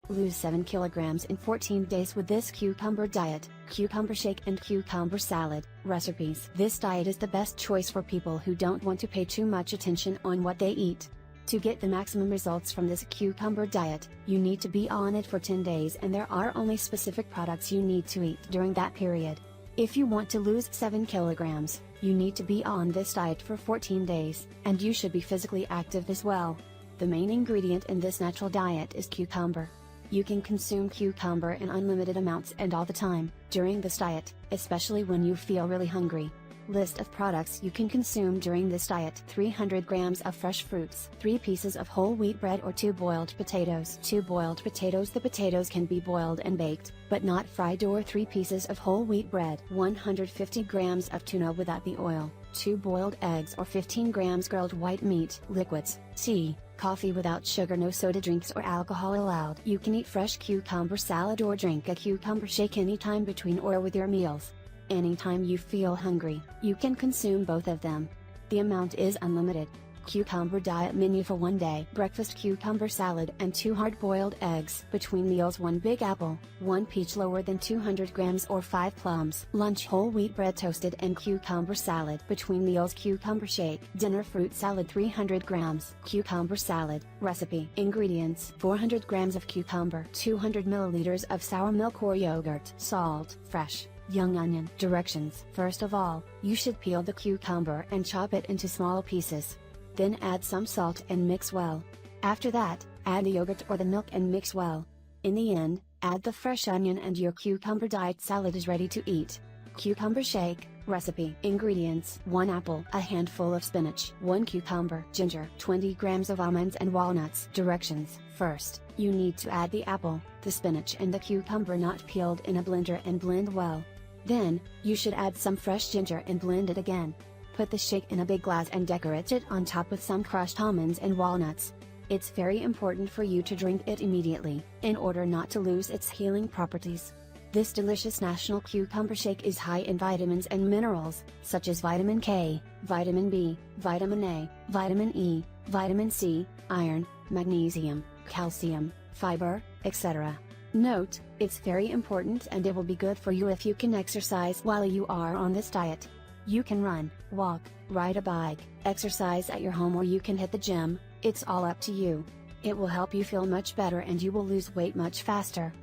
Lose 7 kilograms in 14 days with this cucumber diet, cucumber shake and cucumber salad recipes. This diet is the best choice for people who don't want to pay too much attention on what they eat. To get the maximum results from this cucumber diet, you need to be on it for 10 days, and there are only specific products you need to eat during that period. If you want to lose 7 kilograms, you need to be on this diet for 14 days, and you should be physically active as well. The main ingredient in this natural diet is cucumber. You can consume cucumber in unlimited amounts and all the time, during this diet, especially when you feel really hungry. List of products you can consume during this diet: 300 grams of fresh fruits, 3 pieces of whole wheat bread or 2 boiled potatoes. 2 boiled potatoes. The potatoes can be boiled and baked, but not fried. Or 3 pieces of whole wheat bread. 150 grams of tuna without the oil, 2 boiled eggs or 15 grams grilled white meat. Liquids: tea, coffee without sugar, no soda drinks or alcohol allowed. You can eat fresh cucumber salad or drink a cucumber shake anytime between or with your meals. Anytime you feel hungry, you can consume both of them. The amount is unlimited. Cucumber diet menu for 1 day: breakfast cucumber salad and 2 hard-boiled eggs. Between meals: 1 big apple, 1 peach lower than 200 grams or 5 plums. Lunch: whole wheat bread toasted and cucumber salad. Between meals: cucumber shake. Dinner: fruit salad 300 grams. Cucumber salad recipe. Ingredients: 400 grams of cucumber, 200 milliliters of sour milk or yogurt, salt, fresh, young onion. Directions: first of all, you should peel the cucumber and chop it into small pieces. Then add some salt and mix well. After that, add the yogurt or the milk and mix well. In the end, add the fresh onion and your cucumber diet salad is ready to eat. Cucumber shake recipe. Ingredients: 1 apple, a handful of spinach, 1 cucumber, ginger, 20 grams of almonds and walnuts. Directions: first, you need to add the apple, the spinach and the cucumber not peeled in a blender and blend well. Then, you should add some fresh ginger and blend it again. Put the shake in a big glass and decorate it on top with some crushed almonds and walnuts. It's very important for you to drink it immediately, in order not to lose its healing properties. This delicious national cucumber shake is high in vitamins and minerals, such as vitamin K, vitamin B, vitamin A, vitamin E, vitamin C, iron, magnesium, calcium, fiber, etc. Note, it's very important and it will be good for you if you can exercise while you are on this diet. You can run, walk, ride a bike, exercise at your home, or you can hit the gym. It's all up to you. It will help you feel much better and you will lose weight much faster.